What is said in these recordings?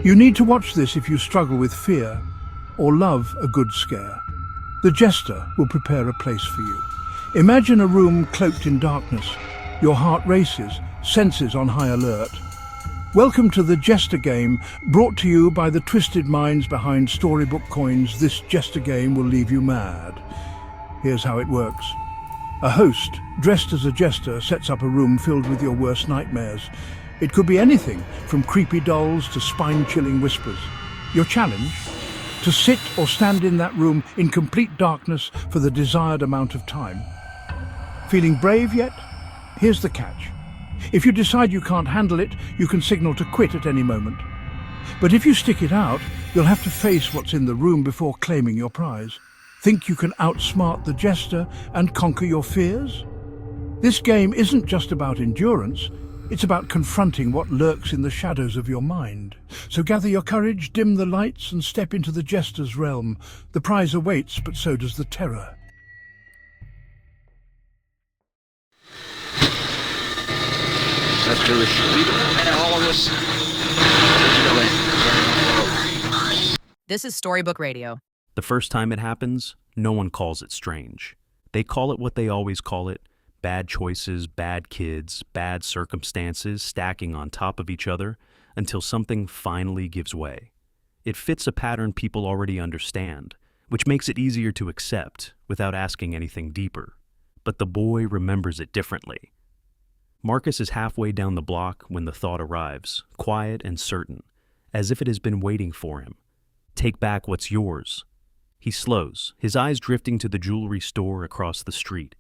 You need to watch this if you struggle with fear or love a good scare. The jester will prepare a place for you. Imagine a room cloaked in darkness. Your heart races, senses on high alert. Welcome to the Jester Game, brought to you by the twisted minds behind Storybook coins. This Jester Game will leave you mad. Here's how it works. A host, dressed as a jester, sets up a room filled with your worst nightmares. It could be anything, from creepy dolls to spine-chilling whispers. Your challenge? To sit or stand in that room in complete darkness for the desired amount of time. Feeling brave yet? Here's the catch. If you decide you can't handle it, you can signal to quit at any moment. But if you stick it out, you'll have to face what's in the room before claiming your prize. Think you can outsmart the jester and conquer your fears? This game isn't just about endurance, it's about confronting what lurks in the shadows of your mind. So gather your courage, dim the lights, and step into the jester's realm. The prize awaits, but so does the terror. That's really sweet. And all of this. This is Storybook Radio. The first time it happens, no one calls it strange. They call it what they always call it: bad choices, bad kids, bad circumstances stacking on top of each other until something finally gives way. It fits a pattern people already understand, which makes it easier to accept without asking anything deeper. But the boy remembers it differently. Marcus is halfway down the block when the thought arrives, quiet and certain, as if it has been waiting for him. Take back what's yours. He slows, his eyes drifting to the jewelry store across the street.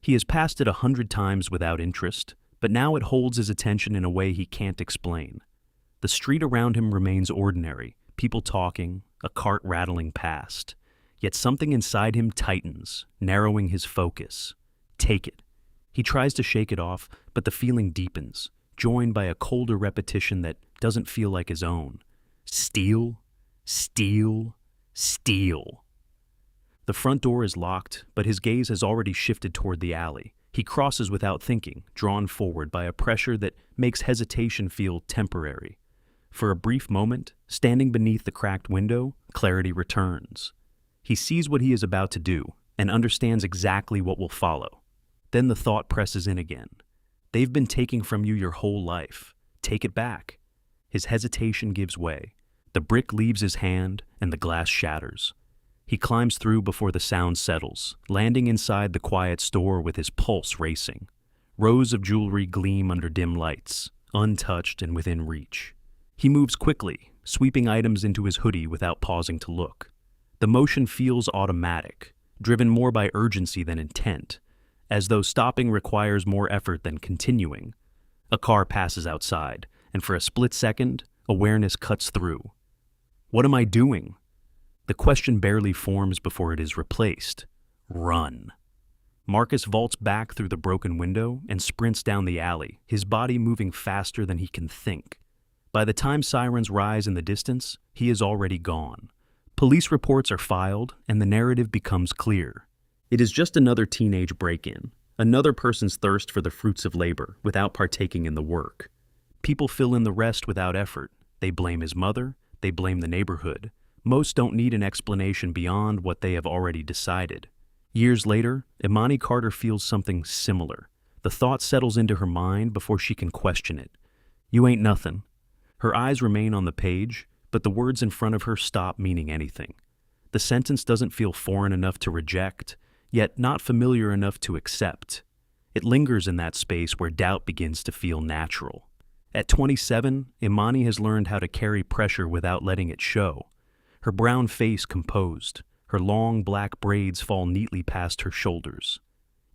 He has passed it 100 times without interest, but now it holds his attention in a way he can't explain. The street around him remains ordinary, people talking, a cart rattling past. Yet something inside him tightens, narrowing his focus. Take it. He tries to shake it off, but the feeling deepens, joined by a colder repetition that doesn't feel like his own. Steal, steal, steal. The front door is locked, but his gaze has already shifted toward the alley. He crosses without thinking, drawn forward by a pressure that makes hesitation feel temporary. For a brief moment, standing beneath the cracked window, clarity returns. He sees what he is about to do and understands exactly what will follow. Then the thought presses in again. They've been taking from you your whole life. Take it back. His hesitation gives way. The brick leaves his hand and the glass shatters. He climbs through before the sound settles, landing inside the quiet store with his pulse racing. Rows of jewelry gleam under dim lights, untouched and within reach. He moves quickly, sweeping items into his hoodie without pausing to look. The motion feels automatic, driven more by urgency than intent, as though stopping requires more effort than continuing. A car passes outside, and for a split second, awareness cuts through. What am I doing? The question barely forms before it is replaced. Run. Marcus vaults back through the broken window and sprints down the alley, his body moving faster than he can think. By the time sirens rise in the distance, he is already gone. Police reports are filed, and the narrative becomes clear. It is just another teenage break-in, another person's thirst for the fruits of labor without partaking in the work. People fill in the rest without effort. They blame his mother, they blame the neighborhood. Most don't need an explanation beyond what they have already decided. Years later, Imani Carter feels something similar. The thought settles into her mind before she can question it. You ain't nothing. Her eyes remain on the page, but the words in front of her stop meaning anything. The sentence doesn't feel foreign enough to reject, yet not familiar enough to accept. It lingers in that space where doubt begins to feel natural. At 27, Imani has learned how to carry pressure without letting it show. Her brown face composed, her long black braids fall neatly past her shoulders.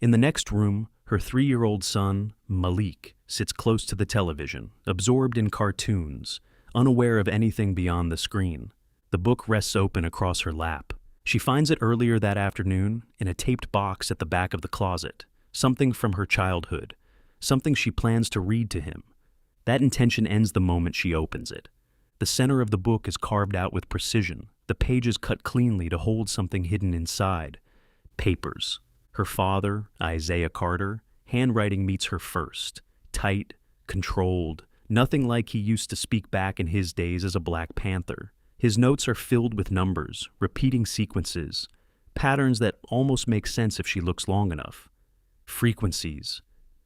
In the next room, her 3-year-old son, Malik, sits close to the television, absorbed in cartoons, unaware of anything beyond the screen. The book rests open across her lap. She finds it earlier that afternoon in a taped box at the back of the closet, something from her childhood, something she plans to read to him. That intention ends the moment she opens it. The center of the book is carved out with precision, the pages cut cleanly to hold something hidden inside. Papers. Her father, Isaiah Carter, handwriting meets her first, tight, controlled, Nothing like he used to speak back in his days as a Black Panther. His notes are filled with numbers, repeating sequences, patterns that almost make sense if she looks long enough. Frequencies.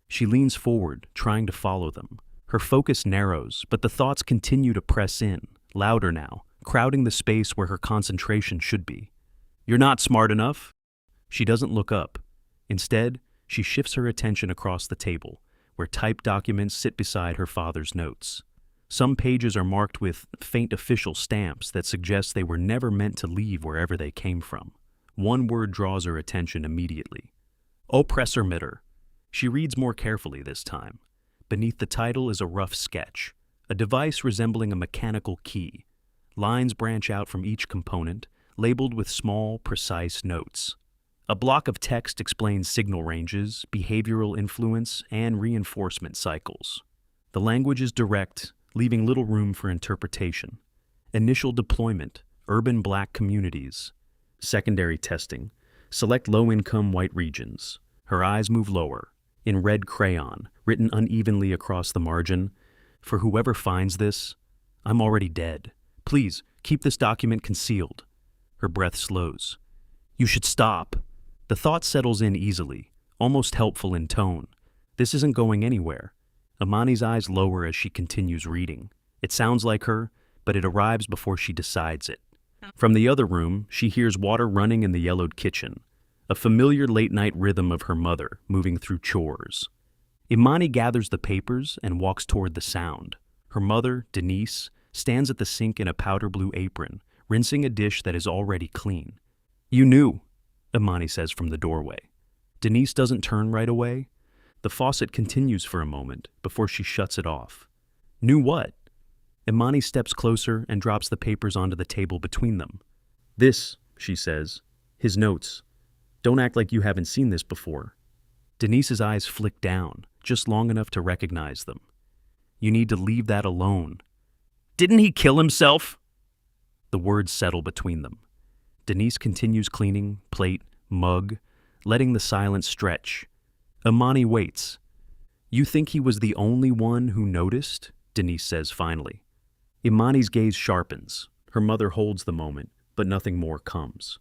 She leans forward, trying to follow them. Her focus narrows, but the thoughts continue to press in, louder now, crowding the space where her concentration should be. "You're not smart enough." She doesn't look up. Instead, she shifts her attention across the table, where typed documents sit beside her father's notes. Some pages are marked with faint official stamps that suggest they were never meant to leave wherever they came from. One word draws her attention immediately. Oppressormitter. She reads more carefully this time. Beneath the title is a rough sketch, a device resembling a mechanical key. Lines branch out from each component, labeled with small, precise notes. A block of text explains signal ranges, behavioral influence, and reinforcement cycles. The language is direct, leaving little room for interpretation. Initial deployment, urban Black communities. Secondary testing, select low-income white regions. Her eyes move lower, in red crayon, written unevenly across the margin. "For whoever finds this, I'm already dead. Please, keep this document concealed." Her breath slows. "You should stop." The thought settles in easily, almost helpful in tone. This isn't going anywhere. Imani's eyes lower as she continues reading. It sounds like her, but it arrives before she decides it. From the other room, she hears water running in the yellowed kitchen, a familiar late-night rhythm of her mother moving through chores. Imani gathers the papers and walks toward the sound. Her mother, Denise, stands at the sink in a powder blue apron, rinsing a dish that is already clean. "You knew," Imani says from the doorway. Denise doesn't turn right away. The faucet continues for a moment before she shuts it off. "Knew what?" Imani steps closer and drops the papers onto the table between them. "This," she says, "his notes. Don't act like you haven't seen this before." Denise's eyes flick down, just long enough to recognize them. "You need to leave that alone." "Didn't he kill himself?" The words settle between them. Denise continues cleaning, plate, mug, letting the silence stretch. Imani waits. "You think he was the only one who noticed?" Denise says finally. Imani's gaze sharpens. Her mother holds the moment, but nothing more comes.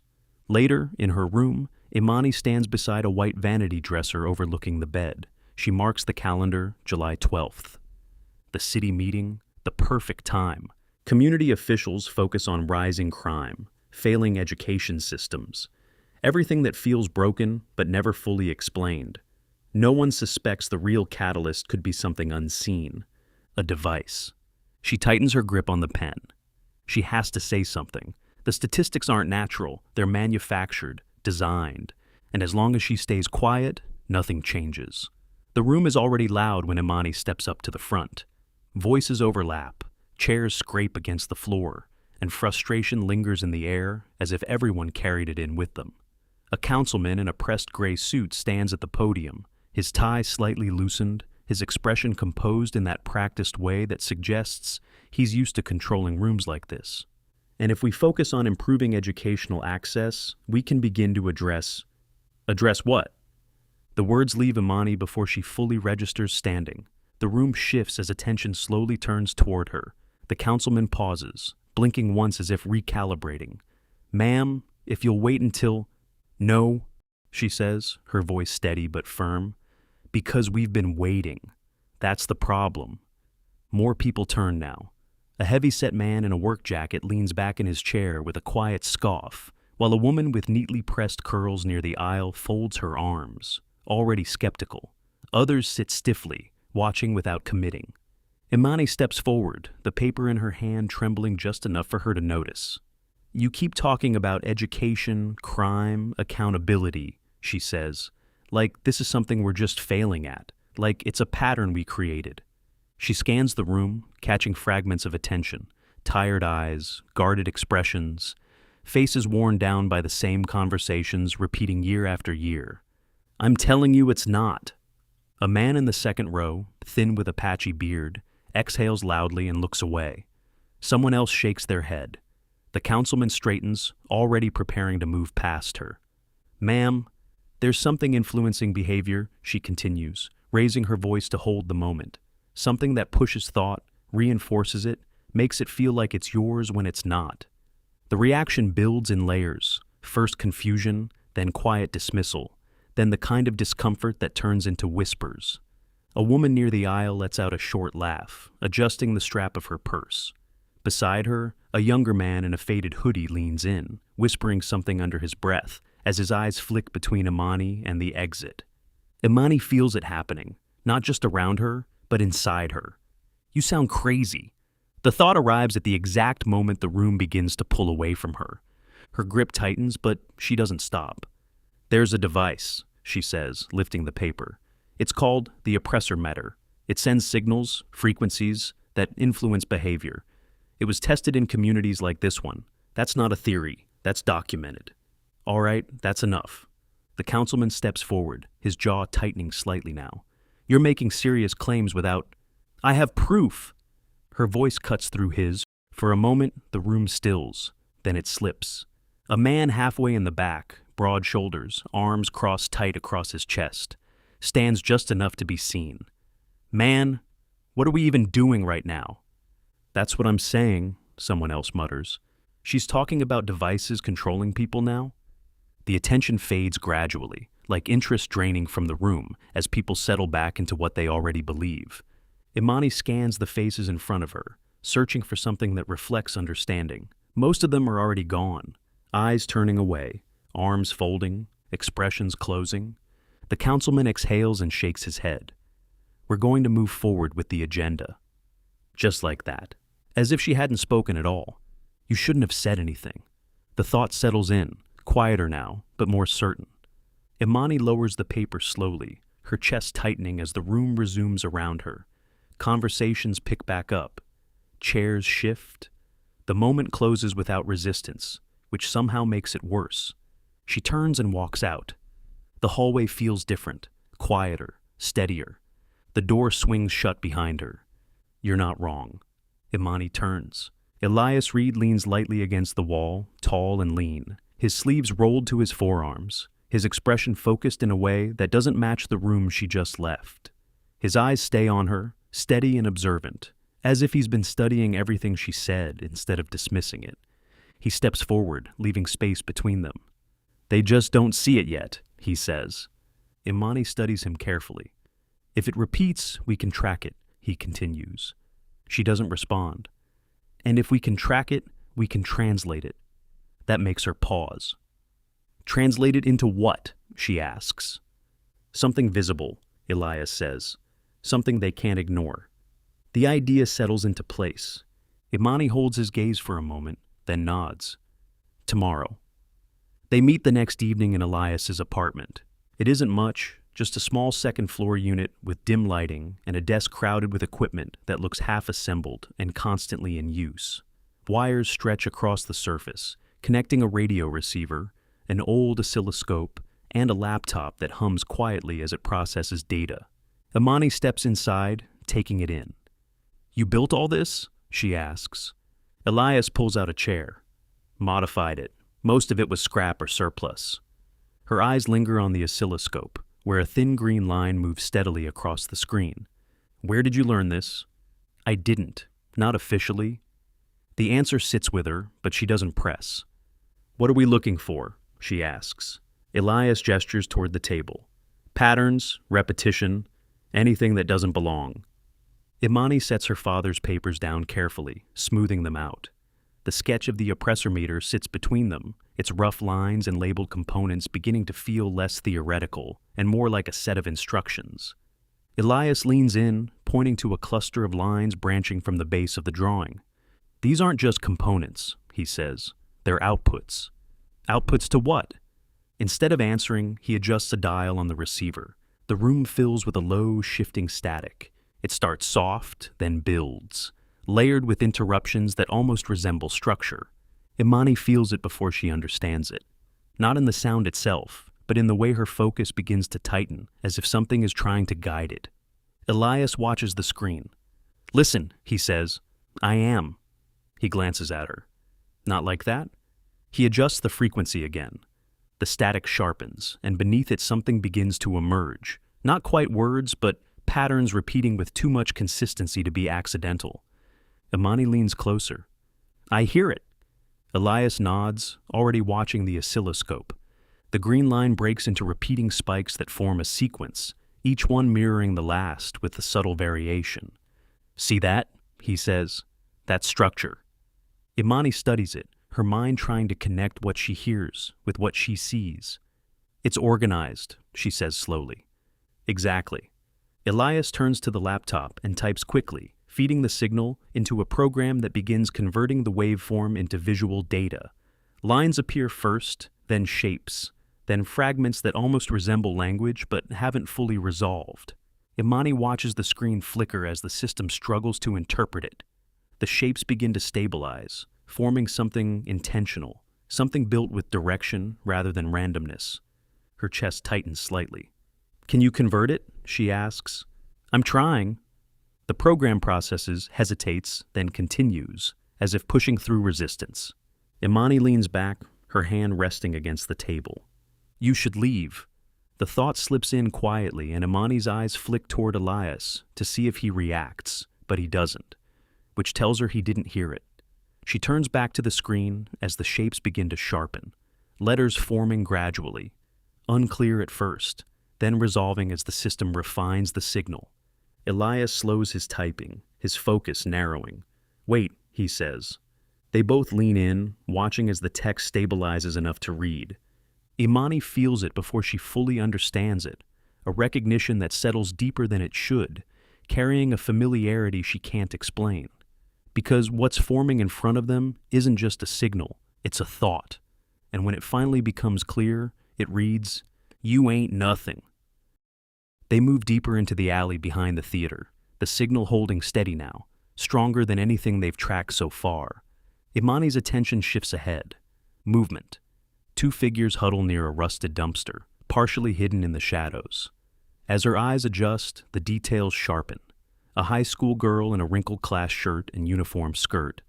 Later, in her room, Imani stands beside a white vanity dresser overlooking the bed. She marks the calendar, July 12th. The city meeting, the perfect time. Community officials focus on rising crime, failing education systems, everything that feels broken but never fully explained. No one suspects the real catalyst could be something unseen, a device. She tightens her grip on the pen. She has to say something. The statistics aren't natural, they're manufactured, designed, and as long as she stays quiet, nothing changes. The room is already loud when Imani steps up to the front. Voices overlap, chairs scrape against the floor, and frustration lingers in the air as if everyone carried it in with them. A councilman in a pressed gray suit stands at the podium, his tie slightly loosened, his expression composed in that practiced way that suggests he's used to controlling rooms like this. And if we focus on improving educational access, we can begin to address what? The words leave Imani before she fully registers standing. The room shifts as attention slowly turns toward her. The councilman pauses, blinking once as if recalibrating. "Ma'am, if you'll wait until—" "No," she says, her voice steady but firm. "Because we've been waiting. That's the problem." More people turn now. A heavy-set man in a work jacket leans back in his chair with a quiet scoff, while a woman with neatly pressed curls near the aisle folds her arms, already skeptical. Others sit stiffly, watching without committing. Imani steps forward, the paper in her hand trembling just enough for her to notice. "You keep talking about education, crime, accountability," she says, "like this is something we're just failing at, like it's a pattern we created." She scans the room, catching fragments of attention, tired eyes, guarded expressions, faces worn down by the same conversations repeating year after year. "I'm telling you it's not." A man in the second row, thin with a patchy beard, exhales loudly and looks away. Someone else shakes their head. The councilman straightens, already preparing to move past her. "Ma'am, there's something influencing behavior," she continues, raising her voice to hold the moment. something that pushes thought, reinforces it, makes it feel like it's yours when it's not. The reaction builds in layers, first confusion, then quiet dismissal, then the kind of discomfort that turns into whispers. A woman near the aisle lets out a short laugh, adjusting the strap of her purse. Beside her, a younger man in a faded hoodie leans in, whispering something under his breath as his eyes flick between Imani and the exit. Imani feels it happening, not just around her, but inside her. "You sound crazy." The thought arrives at the exact moment the room begins to pull away from her. Her grip tightens, but she doesn't stop. "There's a device," she says, lifting the paper. "It's called the oppressor meter. It sends signals, frequencies, that influence behavior. It was tested in communities like this one. That's not a theory. That's documented." "All right, that's enough." The councilman steps forward, his jaw tightening slightly now. "You're making serious claims without—" "I have proof." Her voice cuts through his. For a moment, the room stills. Then it slips. A man halfway in the back, broad shoulders, arms crossed tight across his chest, stands just enough to be seen. "Man, what are we even doing right now?" "That's what I'm saying," someone else mutters. "She's talking about devices controlling people now?" The attention fades gradually, like interest draining from the room as people settle back into what they already believe. Imani scans the faces in front of her, searching for something that reflects understanding. Most of them are already gone, eyes turning away, arms folding, expressions closing. The councilman exhales and shakes his head. "We're going to move forward with the agenda." Just like that, as if she hadn't spoken at all. "You shouldn't have said anything." The thought settles in, quieter now, but more certain. Imani lowers the paper slowly, her chest tightening as the room resumes around her. Conversations pick back up. Chairs shift. The moment closes without resistance, which somehow makes it worse. She turns and walks out. The hallway feels different, quieter, steadier. The door swings shut behind her. "You're not wrong." Imani turns. Elias Reed leans lightly against the wall, tall and lean, his sleeves rolled to his forearms, his expression focused in a way that doesn't match the room she just left. His eyes stay on her, steady and observant, as if he's been studying everything she said instead of dismissing it. He steps forward, leaving space between them. "They just don't see it yet," he says. Imani studies him carefully. "If it repeats, we can track it," he continues. She doesn't respond. "And if we can track it, we can translate it." That makes her pause. "Translate it into what?" she asks. "Something visible," Elias says. "Something they can't ignore." The idea settles into place. Imani holds his gaze for a moment, then nods. "Tomorrow." They meet the next evening in Elias's apartment. It isn't much, just a small second-floor unit with dim lighting and a desk crowded with equipment that looks half-assembled and constantly in use. Wires stretch across the surface, connecting a radio receiver, an old oscilloscope, and a laptop that hums quietly as it processes data. Imani steps inside, taking it in. "You built all this?" she asks. Elias pulls out a chair. "Modified it. Most of it was scrap or surplus." Her eyes linger on the oscilloscope, where a thin green line moves steadily across the screen. "Where did you learn this?" "I didn't. Not officially." The answer sits with her, but she doesn't press. "What are we looking for?" she asks. Elias gestures toward the table. "Patterns, repetition, anything that doesn't belong." Imani sets her father's papers down carefully, smoothing them out. The sketch of the oppressor meter sits between them, its rough lines and labeled components beginning to feel less theoretical and more like a set of instructions. Elias leans in, pointing to a cluster of lines branching from the base of the drawing. "These aren't just components," he says. "They're outputs." "Outputs to what?" Instead of answering, he adjusts a dial on the receiver. The room fills with a low, shifting static. It starts soft, then builds, layered with interruptions that almost resemble structure. Imani feels it before she understands it. Not in the sound itself, but in the way her focus begins to tighten, as if something is trying to guide it. Elias watches the screen. "Listen," he says. "I am." He glances at her. "Not like that?" He adjusts the frequency again. The static sharpens, and beneath it something begins to emerge. Not quite words, but patterns repeating with too much consistency to be accidental. Imani leans closer. I hear it. Elias nods, already watching the oscilloscope. The green line breaks into repeating spikes that form a sequence, each one mirroring the last with a subtle variation. See that? He says. That's structure. Imani studies it, her mind trying to connect what she hears with what she sees. It's organized, she says slowly. Exactly. Elias turns to the laptop and types quickly, feeding the signal into a program that begins converting the waveform into visual data. Lines appear first, then shapes, then fragments that almost resemble language but haven't fully resolved. Imani watches the screen flicker as the system struggles to interpret it. The shapes begin to stabilize, forming something intentional, something built with direction rather than randomness. Her chest tightens slightly. Can you convert it? She asks. I'm trying. The program processes, hesitates, then continues, as if pushing through resistance. Imani leans back, her hand resting against the table. You should leave. The thought slips in quietly, and Imani's eyes flick toward Elias to see if he reacts, but he doesn't, which tells her he didn't hear it. She turns back to the screen as the shapes begin to sharpen, letters forming gradually, unclear at first, then resolving as the system refines the signal. Elias slows his typing, his focus narrowing. Wait, he says. They both lean in, watching as the text stabilizes enough to read. Imani feels it before she fully understands it, a recognition that settles deeper than it should, carrying a familiarity she can't explain. Because what's forming in front of them isn't just a signal, it's a thought. And when it finally becomes clear, it reads, You ain't nothing. They move deeper into the alley behind the theater, the signal holding steady now, stronger than anything they've tracked so far. Imani's attention shifts ahead. Movement. Two figures huddle near a rusted dumpster, partially hidden in the shadows. As her eyes adjust, the details sharpen. A high school girl in a wrinkled class shirt and uniform skirt,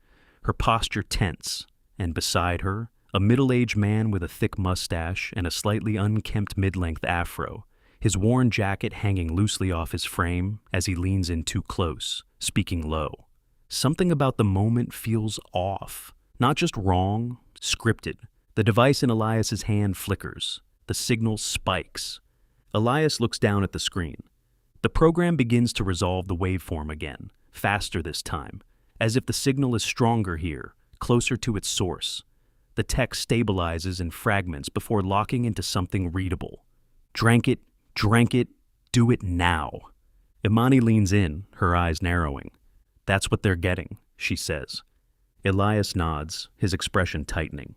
her posture tense, and beside her, a middle-aged man with a thick mustache and a slightly unkempt mid-length afro, his worn jacket hanging loosely off his frame as he leans in too close, speaking low. Something about the moment feels off, not just wrong, scripted. The device in Elias's hand flickers. The signal spikes. Elias looks down at the screen. The program begins to resolve the waveform again, faster this time, as if the signal is stronger here, closer to its source. The text stabilizes in fragments before locking into something readable. Drank it, do it now. Imani leans in, her eyes narrowing. That's what they're getting, she says. Elias nods, his expression tightening.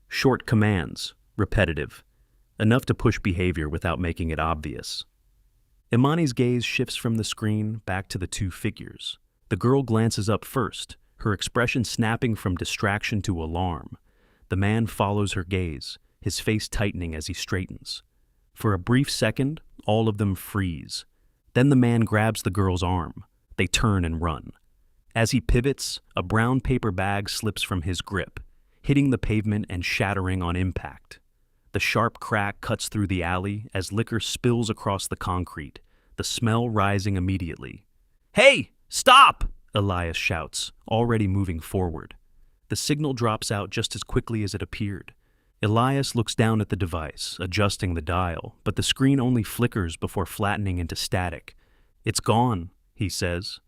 Short commands, repetitive, enough to push behavior without making it obvious. Imani's gaze shifts from the screen back to the two figures. The girl glances up first, her expression snapping from distraction to alarm. The man follows her gaze, his face tightening as he straightens. For a brief second, all of them freeze. Then the man grabs the girl's arm. They turn and run. As he pivots, a brown paper bag slips from his grip, hitting the pavement and shattering on impact. The sharp crack cuts through the alley as liquor spills across the concrete, the smell rising immediately. Hey, stop! Elias shouts, already moving forward. The signal drops out just as quickly as it appeared. Elias looks down at the device, adjusting the dial, but the screen only flickers before flattening into static. It's gone, he says.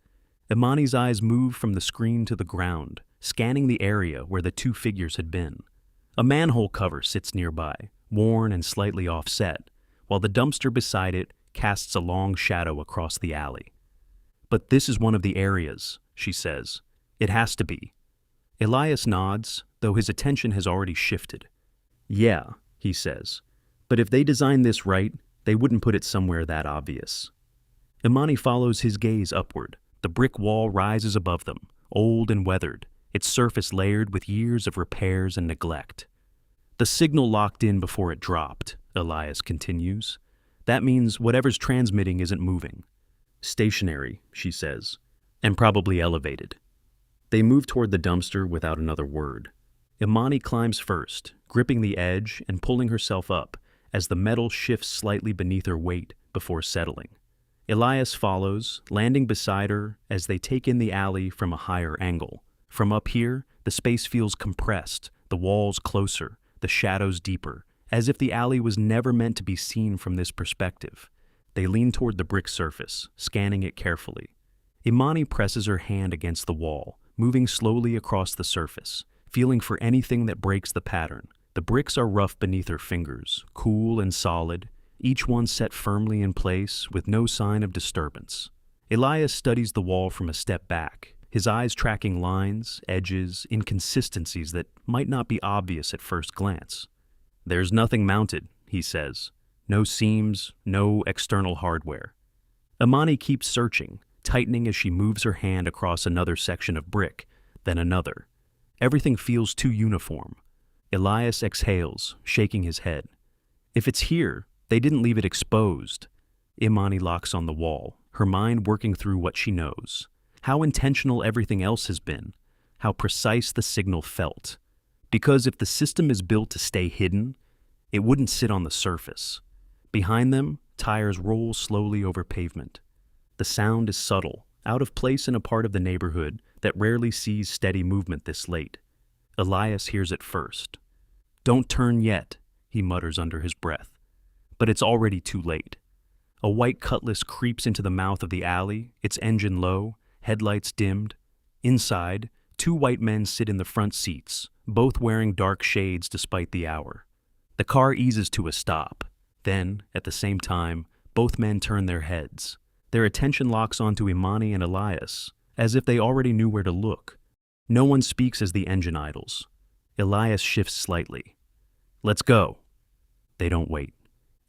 Imani's eyes move from the screen to the ground, scanning the area where the two figures had been. A manhole cover sits nearby, worn and slightly offset, while the dumpster beside it casts a long shadow across the alley. But this is one of the areas, she says. It has to be. Elias nods, though his attention has already shifted. Yeah, he says, but if they designed this right, they wouldn't put it somewhere that obvious. Imani follows his gaze upward. The brick wall rises above them, old and weathered, its surface layered with years of repairs and neglect. The signal locked in before it dropped, Elias continues. That means whatever's transmitting isn't moving. Stationary, she says, and probably elevated. They move toward the dumpster without another word. Imani climbs first, gripping the edge and pulling herself up as the metal shifts slightly beneath her weight before settling. Elias follows, landing beside her as they take in the alley from a higher angle. From up here, the space feels compressed, the walls closer, the shadows deeper, as if the alley was never meant to be seen from this perspective. They lean toward the brick surface, scanning it carefully. Imani presses her hand against the wall, moving slowly across the surface, feeling for anything that breaks the pattern. The bricks are rough beneath her fingers, cool and solid, each one set firmly in place with no sign of disturbance. Elias studies the wall from a step back, his eyes tracking lines, edges, inconsistencies that might not be obvious at first glance. "There's nothing mounted," he says. "No seams, no external hardware." Imani keeps searching, tightening as she moves her hand across another section of brick, then another. Everything feels too uniform. Elias exhales, shaking his head. If it's here, they didn't leave it exposed. Imani locks on the wall, her mind working through what she knows. How intentional everything else has been. How precise the signal felt. Because if the system is built to stay hidden, it wouldn't sit on the surface. Behind them, tires roll slowly over pavement. The sound is subtle, out of place in a part of the neighborhood that rarely sees steady movement this late. Elias hears it first. "Don't turn yet," he mutters under his breath. But it's already too late. A white Cutlass creeps into the mouth of the alley, its engine low, headlights dimmed. Inside, two white men sit in the front seats, both wearing dark shades despite the hour. The car eases to a stop. Then, at the same time, both men turn their heads. Their attention locks onto Imani and Elias, as if they already knew where to look. No one speaks as the engine idles. Elias shifts slightly. "Let's go." They don't wait.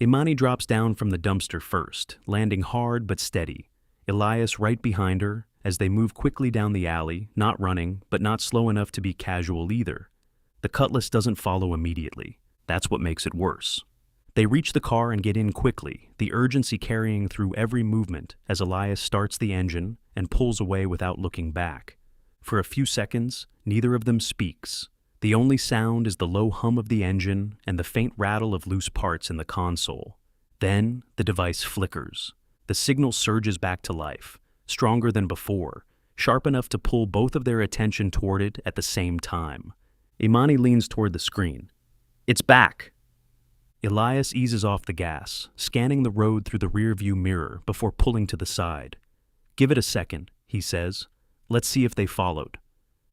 Imani drops down from the dumpster first, landing hard but steady. Elias right behind her, as they move quickly down the alley, not running, but not slow enough to be casual either. The Cutlass doesn't follow immediately. That's what makes it worse. They reach the car and get in quickly, the urgency carrying through every movement as Elias starts the engine and pulls away without looking back. For a few seconds, neither of them speaks. The only sound is the low hum of the engine and the faint rattle of loose parts in the console. Then, the device flickers. The signal surges back to life, stronger than before, sharp enough to pull both of their attention toward it at the same time. Imani leans toward the screen. "It's back!" Elias eases off the gas, scanning the road through the rearview mirror before pulling to the side. "Give it a second," he says. "Let's see if they followed."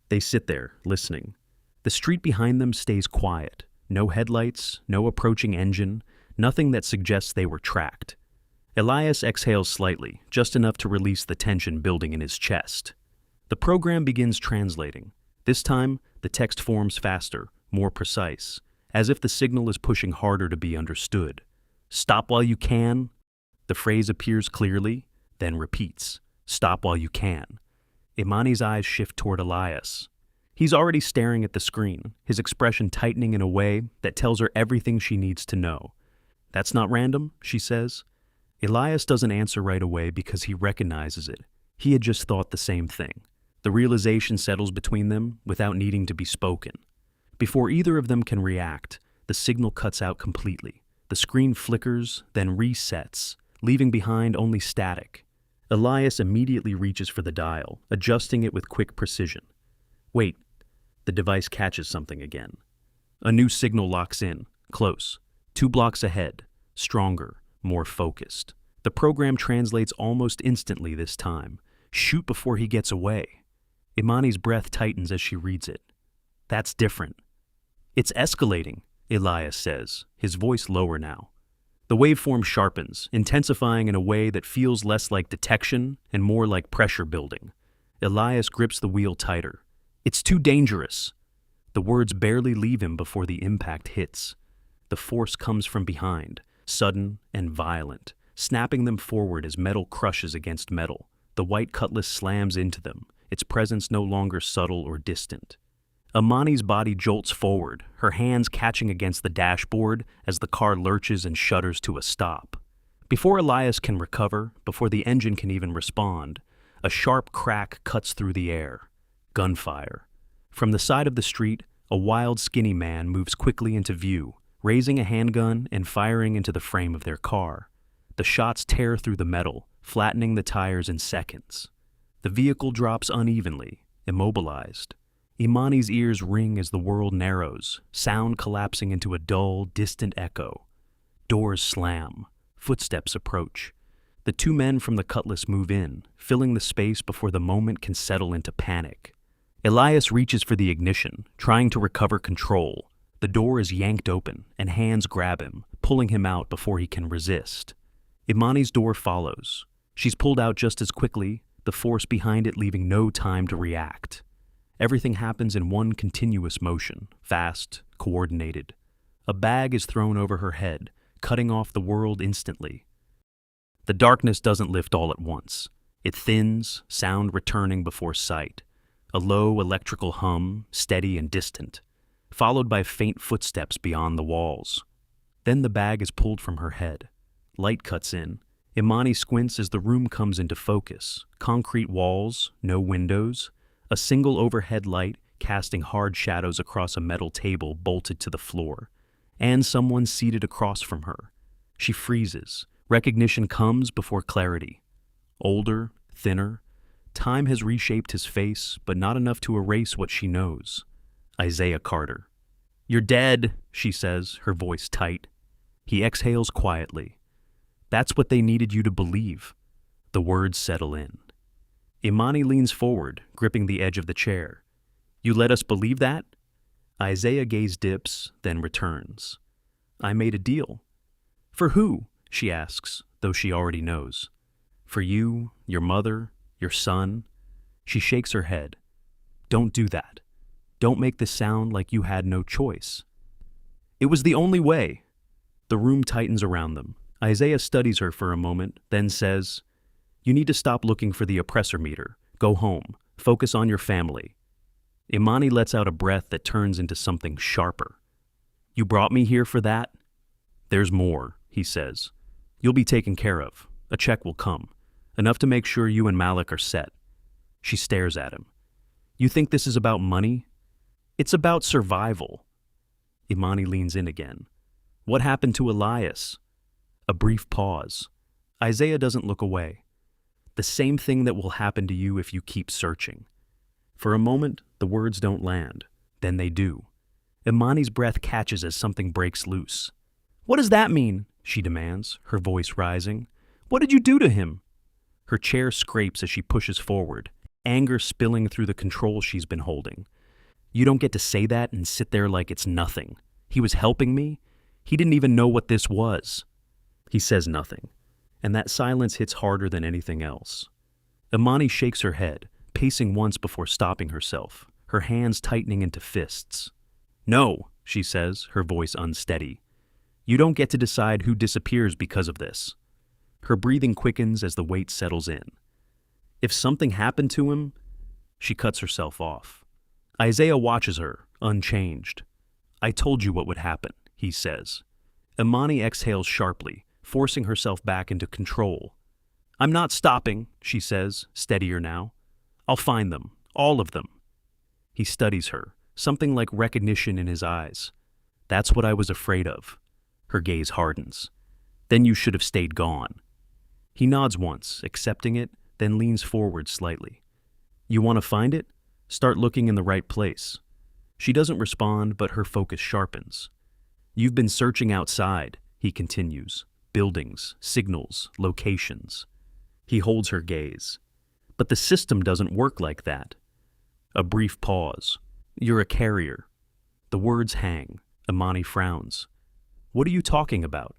They sit there, listening. The street behind them stays quiet. No headlights, no approaching engine, nothing that suggests they were tracked. Elias exhales slightly, just enough to release the tension building in his chest. The program begins translating. This time, the text forms faster, more precise, as if the signal is pushing harder to be understood. "Stop while you can." The phrase appears clearly, then repeats. "Stop while you can." Imani's eyes shift toward Elias. He's already staring at the screen, his expression tightening in a way that tells her everything she needs to know. "That's not random," she says. Elias doesn't answer right away because he recognizes it. He had just thought the same thing. The realization settles between them without needing to be spoken. Before either of them can react, the signal cuts out completely. The screen flickers, then resets, leaving behind only static. Elias immediately reaches for the dial, adjusting it with quick precision. Wait, the device catches something again. A new signal locks in, close, 2 blocks ahead, stronger, more focused. The program translates almost instantly this time. Shoot before he gets away. Imani's breath tightens as she reads it. That's different. It's escalating, Elias says, his voice lower now. The waveform sharpens, intensifying in a way that feels less like detection and more like pressure building. Elias grips the wheel tighter. It's too dangerous. The words barely leave him before the impact hits. The force comes from behind, sudden and violent, snapping them forward as metal crushes against metal. The white cutlass slams into them, its presence no longer subtle or distant. Imani's body jolts forward, her hands catching against the dashboard as the car lurches and shudders to a stop. Before Elias can recover, before the engine can even respond, a sharp crack cuts through the air. Gunfire. From the side of the street, a wild, skinny man moves quickly into view, raising a handgun and firing into the frame of their car. The shots tear through the metal, flattening the tires in seconds. The vehicle drops unevenly, immobilized. Imani's ears ring as the world narrows, sound collapsing into a dull, distant echo. Doors slam. Footsteps approach. The two men from the Cutlass move in, filling the space before the moment can settle into panic. Elias reaches for the ignition, trying to recover control. The door is yanked open, and hands grab him, pulling him out before he can resist. Imani's door follows. She's pulled out just as quickly, the force behind it leaving no time to react. Everything happens in one continuous motion, fast, coordinated. A bag is thrown over her head, cutting off the world instantly. The darkness doesn't lift all at once. It thins, sound returning before sight. A low electrical hum, steady and distant, followed by faint footsteps beyond the walls. Then the bag is pulled from her head. Light cuts in. Imani squints as the room comes into focus. Concrete walls, no windows, a single overhead light casting hard shadows across a metal table bolted to the floor, and someone seated across from her. She freezes. Recognition comes before clarity. Older, thinner. Time has reshaped his face, but not enough to erase what she knows. Isaiah Carter. "You're dead," she says, her voice tight. He exhales quietly. "That's what they needed you to believe." The words settle in. Imani leans forward, gripping the edge of the chair. "You let us believe that?" Isaiah's gaze dips, then returns. "I made a deal." "For who?" she asks, though she already knows. "For you, your mother, your son." She shakes her head. "Don't do that. Don't make this sound like you had no choice." "It was the only way." The room tightens around them. Isaiah studies her for a moment, then says, "You need to stop looking for the oppressor meter. Go home. Focus on your family." Imani lets out a breath that turns into something sharper. "You brought me here for that?" "There's more," he says. "You'll be taken care of. A check will come. Enough to make sure you and Malik are set." She stares at him. "You think this is about money?" "It's about survival." Imani leans in again. "What happened to Elias?" A brief pause. Isaiah doesn't look away. "The same thing that will happen to you if you keep searching." For a moment, the words don't land. Then they do. Imani's breath catches as something breaks loose. "What does that mean?" she demands, her voice rising. "What did you do to him?" Her chair scrapes as she pushes forward, anger spilling through the control she's been holding. "You don't get to say that and sit there like it's nothing. He was helping me. He didn't even know what this was." He says nothing, and that silence hits harder than anything else. Imani shakes her head, pacing once before stopping herself, her hands tightening into fists. "No," she says, her voice unsteady. "You don't get to decide who disappears because of this." Her breathing quickens as the weight settles in. "If something happened to him..." She cuts herself off. Isaiah watches her, unchanged. "I told you what would happen," he says. Imani exhales sharply, forcing herself back into control. "I'm not stopping," she says, steadier now. "I'll find them, all of them." He studies her, something like recognition in his eyes. "That's what I was afraid of." Her gaze hardens. "Then you should have stayed gone." He nods once, accepting it, then leans forward slightly. "You want to find it? Start looking in the right place." She doesn't respond, but her focus sharpens. "You've been searching outside," he continues. "Buildings, signals, locations." He holds her gaze. "But the system doesn't work like that." A brief pause. "You're a carrier." The words hang. Imani frowns. "What are you talking about?"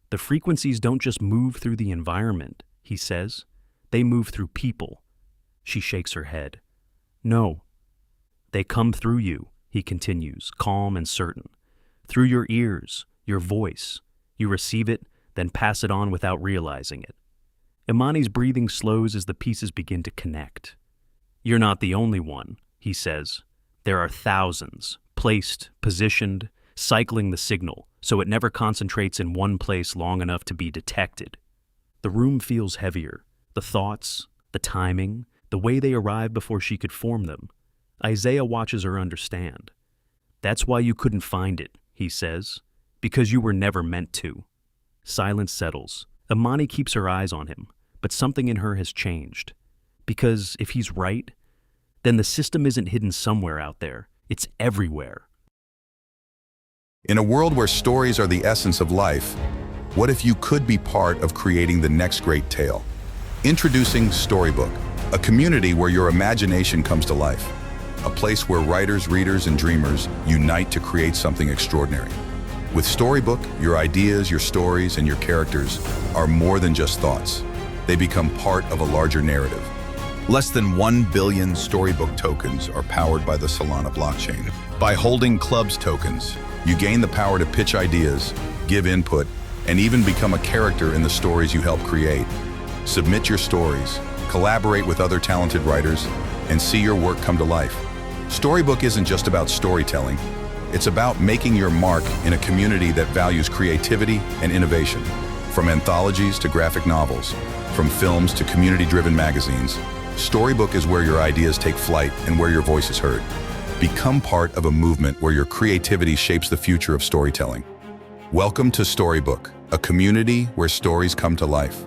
"The frequencies don't just move through the environment," he says. "They move through people." She shakes her head. "No." "They come through you," he continues, calm and certain. "Through your ears, your voice. You receive it, then pass it on without realizing it." Imani's breathing slows as the pieces begin to connect. "You're not the only one," he says. "There are thousands, placed, positioned, cycling the signal, so it never concentrates in one place long enough to be detected." The room feels heavier. The thoughts, the timing, the way they arrive before she could form them. Isaiah watches her understand. "That's why you couldn't find it," he says. "Because you were never meant to." Silence settles. Imani keeps her eyes on him, but something in her has changed. Because if he's right, then the system isn't hidden somewhere out there. It's everywhere. In a world where stories are the essence of life, what if you could be part of creating the next great tale? Introducing Storybook, a community where your imagination comes to life. A place where writers, readers, and dreamers unite to create something extraordinary. With Storybook, your ideas, your stories, and your characters are more than just thoughts. They become part of a larger narrative. Less than 1 billion Storybook tokens are powered by the Solana blockchain. By holding Club's tokens, you gain the power to pitch ideas, give input, and even become a character in the stories you help create. Submit your stories, collaborate with other talented writers, and see your work come to life. Storybook isn't just about storytelling. It's about making your mark in a community that values creativity and innovation. From anthologies to graphic novels, from films to community-driven magazines, Storybook is where your ideas take flight and where your voice is heard. Become part of a movement where your creativity shapes the future of storytelling. Welcome to Storybook, a community where stories come to life.